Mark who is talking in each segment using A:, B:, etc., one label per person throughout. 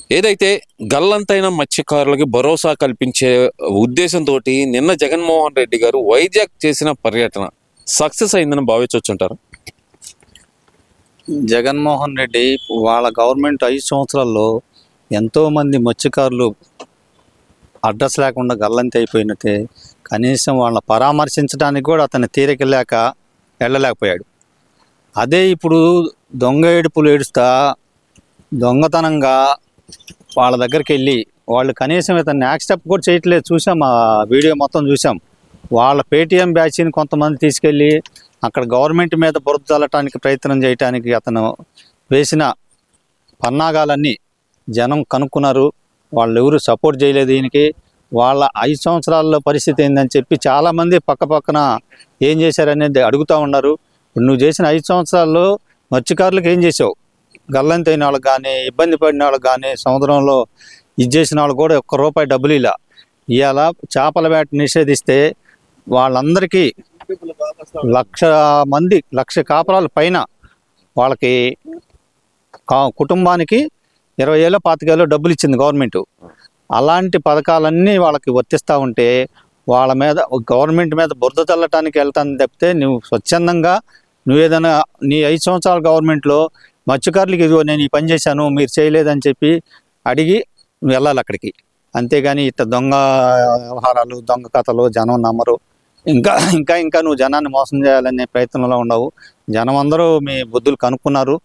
A: ఏదైతే గల్లంతైన మత్స్యకారులకి భరోసా కల్పించే ఉద్దేశంతో నిన్న జగన్మోహన్ రెడ్డి గారు వైజాగ్ చేసిన పర్యటన సక్సెస్ అయిందని భావించవచ్చుంటారు.
B: జగన్మోహన్ రెడ్డి వాళ్ళ గవర్నమెంట్ 5 సంవత్సరాల్లో ఎంతోమంది మత్స్యకారులు అడ్రస్ లేకుండా గల్లంతి అయిపోయినట్టే, కనీసం వాళ్ళని పరామర్శించడానికి కూడా అతని తీరిక లేక వెళ్ళలేకపోయాడు. అదే ఇప్పుడు దొంగ ఏడుపులు ఏడుస్తా దొంగతనంగా వాళ్ళ దగ్గరికి వెళ్ళి వాళ్ళు కనీసం ఇతన్ని యాక్సెప్ట్ కూడా చేయట్లేదు. చూసాం, ఆ వీడియో మొత్తం చూసాం. వాళ్ళ పేటీఎం బ్యాచ్ని కొంతమంది తీసుకెళ్ళి అక్కడ గవర్నమెంట్ మీద బురద చల్లటానికి ప్రయత్నం చేయడానికి అతను వేసిన పన్నాగాలన్నీ జనం కనుక్కున్నారు. వాళ్ళు ఎవరు సపోర్ట్ చేయలేదు దీనికి. వాళ్ళ 5 సంవత్సరాల్లో పరిస్థితి ఏందని చెప్పి చాలామంది పక్కన ఏం చేశారనేది అడుగుతూ ఉన్నారు. నువ్వు చేసిన 5 సంవత్సరాల్లో మత్స్యకారులకు ఏం చేసావు? గల్లంతి అయిన వాళ్ళకి కానీ, ఇబ్బంది పడిన వాళ్ళకి కానీ, సముద్రంలో ఇది చేసిన వాళ్ళు కూడా ₹1 డబ్బులు ఇలా ఇవాళ చేపల వేట నిషేధిస్తే వాళ్ళందరికీ 1,00,000 మంది 1,00,000 కాపరాల పైన వాళ్ళకి కుటుంబానికి 20,000 25,000 డబ్బులు ఇచ్చింది గవర్నమెంట్. అలాంటి పథకాలన్నీ వాళ్ళకి వర్తిస్తూ ఉంటే వాళ్ళ మీద గవర్నమెంట్ మీద బురద చల్లటానికి వెళ్తాను తప్పితే నువ్వు స్వచ్ఛందంగా నువ్వు ఏదైనా నీ 5 సంవత్సరాల గవర్నమెంట్లో మత్స్యకారులకి ఇదిగో నేను ఈ పని చేశాను మీరు చేయలేదని చెప్పి అడిగి నువ్వు వెళ్ళాలి అక్కడికి. అంతేగాని ఇట్లా దొంగ వ్యవహారాలు, దొంగ కథలు జనం నమ్మరు. ఇంకా నువ్వు జనాన్ని మోసం చేయాలనే ప్రయత్నంలో ఉండవు. జనం అందరూ మీ బుద్ధులు కనుక్కున్నారు.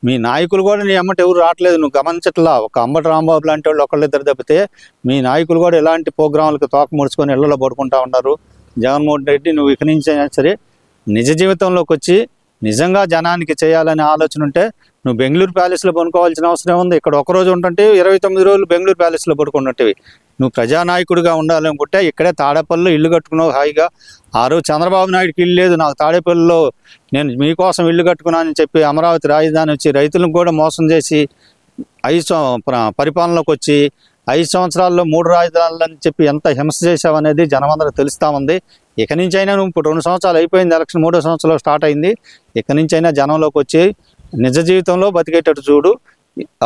B: మీ నాయకులు కూడా నీ అమ్మట ఎవరు రావట్లేదు, నువ్వు గమనించట్లా. ఒక అంబటి రాంబాబు లాంటి వాళ్ళు ఒకళ్ళిద్దరు తప్పితే మీ నాయకులు కూడా ఎలాంటి ప్రోగ్రాములకు తోక ముడుచుకొని ఇళ్లలో పడుకుంటా ఉన్నారు. జగన్మోహన్ రెడ్డి నువ్వు ఇక నుంచి అయినా సరే నిజ జీవితంలోకి వచ్చి నిజంగా జనానికి చేయాలనే ఆలోచన ఉంటే నువ్వు బెంగళూరు ప్యాలెస్లో పడుకోవాల్సిన అవసరం ఉంది. ఇక్కడ ఒకరోజు ఉంటుంటే 29 రోజులు బెంగళూరు ప్యాలెస్లో పడుకున్నట్టువి. నువ్వు ప్రజానాయకుడిగా ఉండాలనుకుంటే ఇక్కడే తాడేపల్లిలో ఇల్లు కట్టుకున్నావు హాయిగా. ఆ రోజు చంద్రబాబు నాయుడుకి ఇల్లు లేదు, నాకు తాడేపల్లిలో నేను మీకోసం ఇల్లు కట్టుకున్నానని చెప్పి అమరావతి రాజధాని వచ్చి రైతులను కూడా మోసం చేసి పరిపాలనలోకి వచ్చి 5 సంవత్సరాల్లో 3 రాజధానులని చెప్పి ఎంత హింస చేసావనేది జనమందరూ తెలుస్తూ ఉంది. ఇక నుంచి అయినా నువ్వు ఇప్పుడు 2 సంవత్సరాలు అయిపోయింది, ఎలక్షన్ 3వ సంవత్సరంలో స్టార్ట్ అయింది. ఇక నుంచి అయినా జనంలోకి వచ్చి నిజ జీవితంలో బతికేటట్టు చూడు,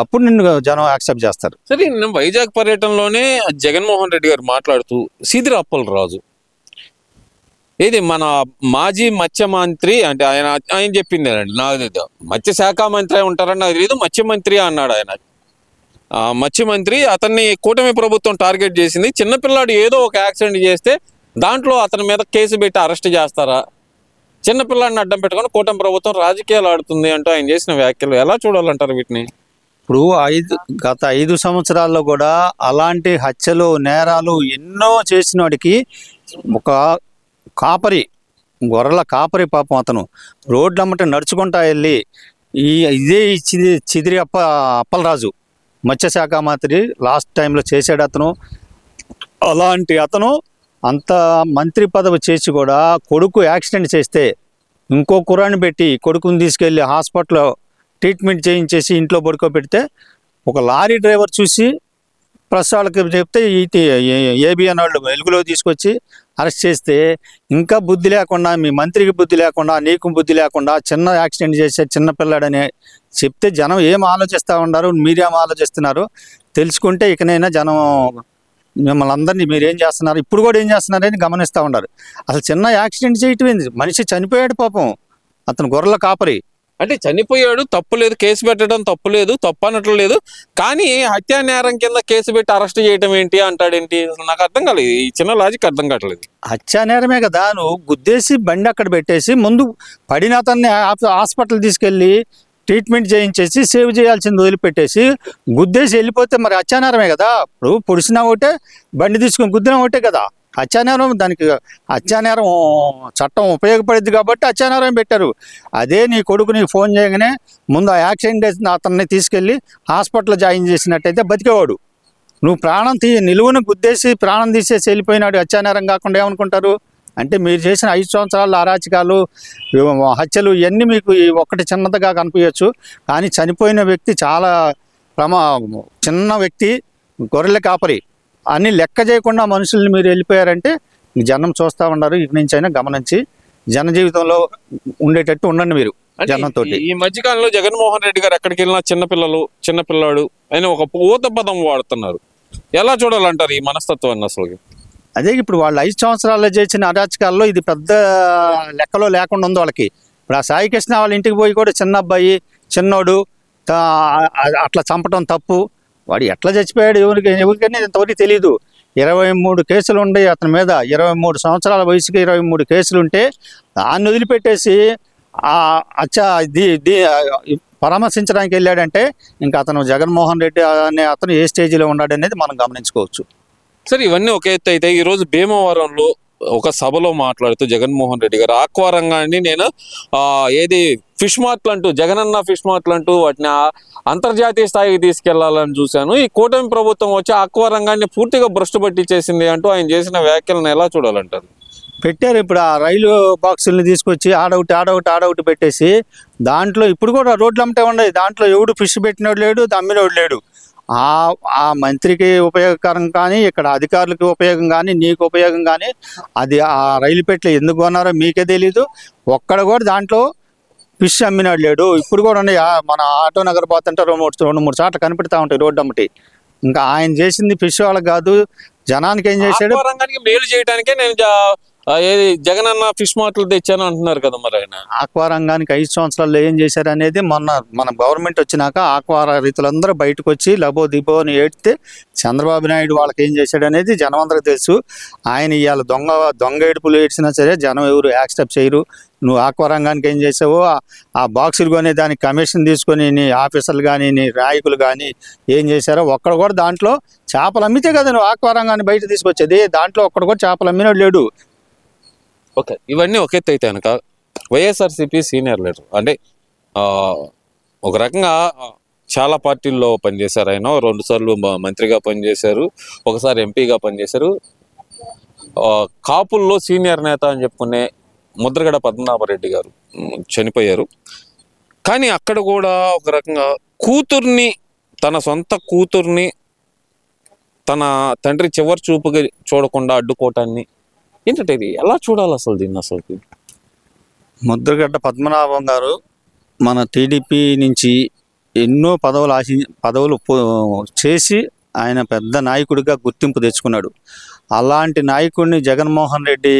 B: అప్పుడు నిన్ను జనం యాక్సెప్ట్ చేస్తారు.
A: సరే, నిన్న వైజాగ్ పర్యటనలోనే జగన్మోహన్ రెడ్డి గారు మాట్లాడుతూ సీదిరి అప్పలరాజు ఇది మన మాజీ మత్స్య మంత్రి అంటే ఆయన చెప్పిందేనండి, నాకు తెలియదు మత్స్య శాఖ మంత్రి ఉంటారని నాకు తెలియదు, మత్స్య మంత్రి అన్నాడు ఆయన. మత్స్య మంత్రి అతన్ని కూటమి ప్రభుత్వం టార్గెట్ చేసింది. చిన్నపిల్లాడు ఏదో ఒక యాక్సిడెంట్ చేస్తే దాంట్లో అతని మీద కేసు పెట్టి అరెస్ట్ చేస్తారా? చిన్నపిల్లాడిని అడ్డం పెట్టుకొని కూటమి ప్రభుత్వం రాజకీయాలు ఆడుతుంది అంటూ ఆయన చేసిన వ్యాఖ్యలు ఎలా చూడాలంటారు వీటిని?
B: ఇప్పుడు గత 5 సంవత్సరాల్లో కూడా అలాంటి హత్యలు, నేరాలు ఎన్నో చేసిన వాడికి ఒక కాపరి, గొర్రెల కాపరి పాపం అతను రోడ్లమ్మట నడుచుకుంటా వెళ్ళి ఇదే చిదిరి అప్పలరాజు మత్స్యశాఖ మంత్రి లాస్ట్ టైంలో చేశాడు అతను. అలాంటి అతను అంత మంత్రి పదవి చేసి కూడా కొడుకు యాక్సిడెంట్ చేస్తే ఇంకో కుర్రాన్ని పెట్టి కొడుకుని తీసుకెళ్ళి హాస్పిటల్లో ట్రీట్మెంట్ చేయించేసి ఇంట్లో పడుకోబెడితే ఒక లారీ డ్రైవర్ చూసి ప్రెస్ వాళ్ళకి చెప్తే ఏబిఎన్ వాళ్ళు వెలుగులో తీసుకొచ్చి అరెస్ట్ చేస్తే ఇంకా బుద్ధి లేకుండా, మీ మంత్రికి బుద్ధి లేకుండా, నీకు బుద్ధి లేకుండా చిన్న యాక్సిడెంట్ చేసే చిన్న పిల్లాడని చెప్తే జనం ఏం ఆలోచిస్తూ ఉన్నారు, మీరేం ఆలోచిస్తున్నారు తెలుసుకుంటే ఇకనైనా జనం మిమ్మల్ని అందరినీ మీరేం చేస్తున్నారు, ఇప్పుడు కూడా ఏం చేస్తున్నారని గమనిస్తూ ఉన్నారు. అసలు చిన్న యాక్సిడెంట్ చేయటం ఏంది? మనిషి చనిపోయాడు పాపం, అతను గొర్రెల కాపరి.
A: అంటే చనిపోయాడు, తప్పు లేదు, కేసు పెట్టడం తప్పు లేదు, తప్పు అనట్లు లేదు, కానీ హత్యా నేరం కింద కేసు పెట్టి అరెస్ట్ చేయడం ఏంటి అంటాడేంటి? నాకు అర్థం కాలేదు, ఈ చిన్న లాజిక్ అర్థం కావట్లేదు.
B: హత్యా నేరమే కదా, నువ్వు గుద్దేసి బండి అక్కడ పెట్టేసి ముందు పడిన అతన్ని హాస్పిటల్ తీసుకెళ్ళి ట్రీట్మెంట్ చేయించేసి సేవ్ చేయాల్సింది వదిలిపెట్టేసి గుద్దేసి వెళ్ళిపోతే మరి హత్యానేరమే కదా. ఇప్పుడు పొడిచినా ఒకటే, బండి తీసుకుని గుద్దినా ఒకటే కదా హత్యానేరం. దానికి హత్యానేరం చట్టం ఉపయోగపడింది కాబట్టి హత్యానేరం పెట్టారు. అదే నీ కొడుకు నీకు ఫోన్ చేయగానే ముందు ఆ యాక్సిడెంట్ చేసిన అతన్ని తీసుకెళ్ళి హాస్పిటల్లో జాయిన్ చేసినట్టయితే బతికేవాడు. నువ్వు ప్రాణం నిలువును గుద్దేసి ప్రాణం తీసేసి వెళ్ళిపోయినాడు, హత్యానేరం కాకుండా ఏమనుకుంటారు? అంటే మీరు చేసిన 5 సంవత్సరాల అరాచకాలు, హత్యలు ఇవన్నీ మీకు ఒక్కటి చిన్నదిగా కనిపించవచ్చు, కానీ చనిపోయిన వ్యక్తి చాలా చిన్న వ్యక్తి, గొర్రెల కాపరి అన్ని లెక్క చేయకుండా మనుషుల్ని మీరు వెళ్ళిపోయారంటే జనం చూస్తూ ఉన్నారు. ఇక నుంచి అయినా గమనించి జన జీవితంలో ఉండేటట్టు ఉండండి మీరు.
A: అంటే
B: జనంతో.
A: ఈ మధ్యకాలంలో జగన్మోహన్ రెడ్డి గారు ఎక్కడికి వెళ్ళినా చిన్నపిల్లాడు అని ఒక ఊత పదం వాడుతున్నారు. ఎలా చూడాలంటారు ఈ మనస్తత్వాన్ని అసలు?
B: అదే ఇప్పుడు వాళ్ళు 5 సంవత్సరాల్లో చేసిన అరాచకాల్లో ఇది పెద్ద లెక్కలో లేకుండా ఉంది వాళ్ళకి. ఇప్పుడు ఆ సాయి కృష్ణ వాళ్ళ ఇంటికి పోయి కూడా చిన్న అబ్బాయి, చిన్నోడు అట్లా చంపడం తప్పు. వాడు ఎట్లా చచ్చిపోయాడు ఎవరికైనా ఇంతవరకు తెలియదు. 23 కేసులు ఉండి అతని మీద, 23 సంవత్సరాల వయసుకి 23 కేసులు ఉంటే దాన్ని వదిలిపెట్టేసి పరామర్శించడానికి వెళ్ళాడంటే ఇంకా అతను జగన్మోహన్ రెడ్డి అనే అతను ఏ స్టేజ్లో ఉన్నాడనేది మనం గమనించుకోవచ్చు.
A: సరే, ఇవన్నీ ఒక ఎత్తు అయితే ఈరోజు భీమవరంలో ఒక సభలో మాట్లాడుతూ జగన్మోహన్ రెడ్డి గారు ఆక్వా రంగాన్ని నేను ఏది ఫిష్ మార్ట్లు అంటూ, జగనన్న ఫిష్ మార్ట్లు అంటూ వాటిని అంతర్జాతీయ స్థాయికి తీసుకెళ్లాలని చూశాను. ఈ కూటమి ప్రభుత్వం వచ్చి ఆక్వా రంగాన్ని పూర్తిగా భ్రష్టు పట్టించేసింది అంటూ ఆయన చేసిన వ్యాఖ్యలను ఎలా చూడాలంటారు?
B: పెట్టారు. ఇప్పుడు ఆ రైలు బాక్సుల్ని తీసుకొచ్చి ఆడౌట్ పెట్టేసి దాంట్లో ఇప్పుడు కూడా రోడ్లు అమ్మటే ఉన్నాయి. దాంట్లో ఎవడు ఫిష్ పెట్టినోడు లేడు, అమ్మినోడు లేడు. ఆ మంత్రికి ఉపయోగకరం కానీ, ఇక్కడ అధికారులకు ఉపయోగం కానీ, నీకు ఉపయోగం కానీ, అది ఆ రైలు పెట్టెలు ఎందుకు కొన్నారో మీకే తెలీదు. ఒక్కడ కూడా దాంట్లో ఫిష్ అమ్మినాడు లేడు. ఇప్పుడు కూడా ఉన్నాయి. మన ఆటో నగర్ పోతుంటే 2-3 సార్లు కనిపెడతా ఉంటాయి రోడ్డు అమ్మటి. ఇంకా ఆయన చేసింది ఫిష్ వాళ్ళకి కాదు, జనానికి ఏం చేశాడు?
A: ఆక్వా రంగానికి మేలు చేయడానికే నేను ఏది జగనన్న ఫిష్ మార్ట్లు తెచ్చాను అంటున్నారు కదా మరి ఆయన.
B: ఆక్వా రంగానికి 5 సంవత్సరాల్లో ఏం చేశారు అనేది మన గవర్నమెంట్ వచ్చినాక ఆక్వా రైతులందరూ బయటకు వచ్చి లబో దిబో అని ఏడితే చంద్రబాబు నాయుడు వాళ్ళకి ఏం చేశాడు అనేది జనం అందరికి తెలుసు. ఆయన ఇవాళ దొంగ ఏడుపులు ఏడ్చినా సరే జనం ఎవరు యాక్సెప్ట్ చేయరు. నువ్వు ఆక్వా రంగానికి ఏం చేసావో ఆ బాక్సులు కొని దానికి కమిషన్ తీసుకొని నీ ఆఫీసర్లు కానీ, నీ నాయకులు కానీ ఏం చేశారో ఒక్కడ కూడా దాంట్లో చేపలు అమ్మితే కదా నువ్వు ఆక్వా రంగాన్ని బయట తీసుకొచ్చేది. దాంట్లో ఒక్కడ కూడా చేపలు అమ్మినాడు లేడు.
A: ఓకే, ఇవన్నీ ఒక ఎత్తు అయితే కనుక వైఎస్ఆర్సీపీ సీనియర్ లీడర్ అంటే ఒక రకంగా చాలా పార్టీల్లో పనిచేశారు. ఆయన 2 సార్లు మంత్రిగా పనిచేశారు, ఒకసారి ఎంపీగా పనిచేశారు. కాపుల్లో సీనియర్ నేత అని చెప్పుకునే ముద్రగడ పద్మనాభరెడ్డి గారు చనిపోయారు. కానీ అక్కడ కూడా ఒక రకంగా తన సొంత కూతుర్ని తన తండ్రి చివరి చూపుగా చూడకుండా అడ్డుకోవటాన్ని ఏంటంటే ఇది ఎలా చూడాలి అసలు దీన్ని? అసలు
B: ముద్రగడ్డ పద్మనాభం గారు మన టీడీపీ నుంచి ఎన్నో పదవులు చేసి ఆయన పెద్ద నాయకుడిగా గుర్తింపు తెచ్చుకున్నాడు. అలాంటి నాయకుడిని జగన్మోహన్ రెడ్డి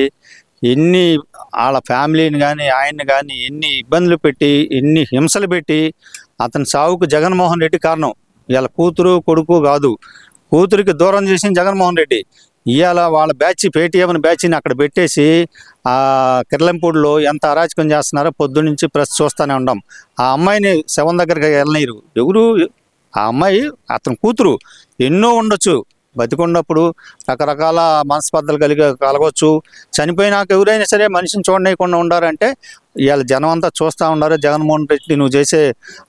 B: వాళ్ళ ఫ్యామిలీని కానీ ఆయన్ని కానీ ఎన్ని ఇబ్బందులు పెట్టి, ఎన్ని హింసలు పెట్టి అతని సావుకు జగన్మోహన్ రెడ్డి కారణం. ఇవాళ కూతురు కొడుకు కాదు, కూతురికి దూరం చేసిన జగన్మోహన్ రెడ్డి. ఇవాళ వాళ్ళ పేటీఎం బ్యాచ్ని అక్కడ పెట్టేసి కిర్లంపూడిలో ఎంత అరాచకం చేస్తున్నారో పొద్దున్నుంచి ప్రెస్ చూస్తూనే ఉన్నాం. ఆ అమ్మాయిని శవం దగ్గరికి వెళ్ళనీరు. ఎవరు ఆ అమ్మాయి? అతని కూతురు. ఎన్నో ఉండొచ్చు, బతికున్నప్పుడు రకరకాల మనస్పర్ధలు కలగవచ్చు. చనిపోయినాక ఎవరైనా సరే మనిషిని చూడనీయకుండా ఉండారంటే ఇవాళ జనం అంతా చూస్తూ ఉన్నారు జగన్మోహన్ రెడ్డి నువ్వు చేసే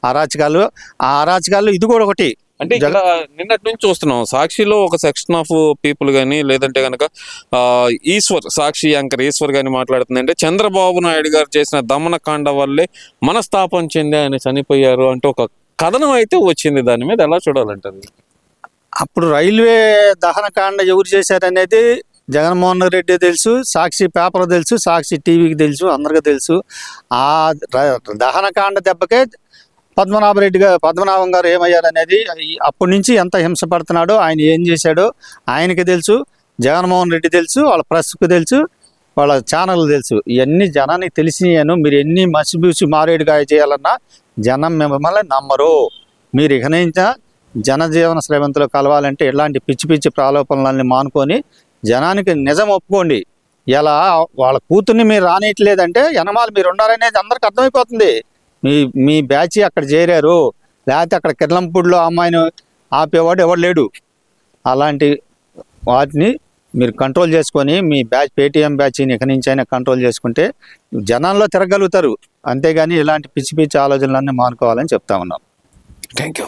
B: అరాచకాలు. ఆ అరాచకాలు ఇది కూడా ఒకటి.
A: అంటే ఇక్కడ నిన్నటి నుంచి చూస్తున్నాం సాక్షిలో ఒక సెక్షన్ ఆఫ్ పీపుల్ కానీ, లేదంటే కనుక సాక్షి యాంకర్ ఈశ్వర్ గాని మాట్లాడుతుందంటే చంద్రబాబు నాయుడు గారు చేసిన దమనకాండ వల్లే మనస్తాపం చెంది ఆయన చనిపోయారు అంటే ఒక కథనం అయితే వచ్చింది. దాని మీద ఎలా చూడాలంటారు?
B: అప్పుడు రైల్వే దహనకాండ ఎవరు చేశారనేది జగన్మోహన్ రెడ్డి తెలుసు, సాక్షి పేపర్ తెలుసు, సాక్షి టీవీకి తెలుసు, అందరికీ తెలుసు. ఆ దహనకాండ దెబ్బకే పద్మనాభం గారు ఏమయ్యారనేది అప్పటి నుంచి ఎంత హింస పడుతున్నాడో, ఆయన ఏం చేశాడో ఆయనకి తెలుసు, జగన్మోహన్ రెడ్డి తెలుసు, వాళ్ళ ప్రెస్కు తెలుసు, వాళ్ళ ఛానల్ తెలుసు. ఇవన్నీ జనానికి తెలిసినాయను. మీరు ఎన్ని మసిబూసి మారేడుగాయ చేయాలన్నా జనం మిమ్మల్ని నమ్మరు. మీరు ఇక నుంచి జనజీవన శ్రవంతిలో కలవాలంటే ఇలాంటి పిచ్చి ప్రాలోపనలన్నీ మానుకొని జనానికి నిజం ఒప్పుకోండి. ఇలా వాళ్ళ కూతుర్ని మీరు రానియట్లేదంటే ఎనమాలు మీరు ఉన్నారనేది అందరికి అర్థమైపోతుంది. మీ బ్యాచ్ అక్కడ చేరారు, లేకపోతే అక్కడ కిర్లంపూడిలో అమ్మాయిని ఆపేవాడు ఎవడు లేడు. అలాంటి వాటిని మీరు కంట్రోల్ చేసుకొని మీ పేటీఎం బ్యాచ్ని ఇక నుంచి అయినా కంట్రోల్ చేసుకుంటే జనాల్లో తిరగలుగుతారు. అంతేగాని ఇలాంటి పిచ్చి ఆలోచనలన్నీ మానుకోవాలని చెప్తా ఉన్నాం.
A: Thank you.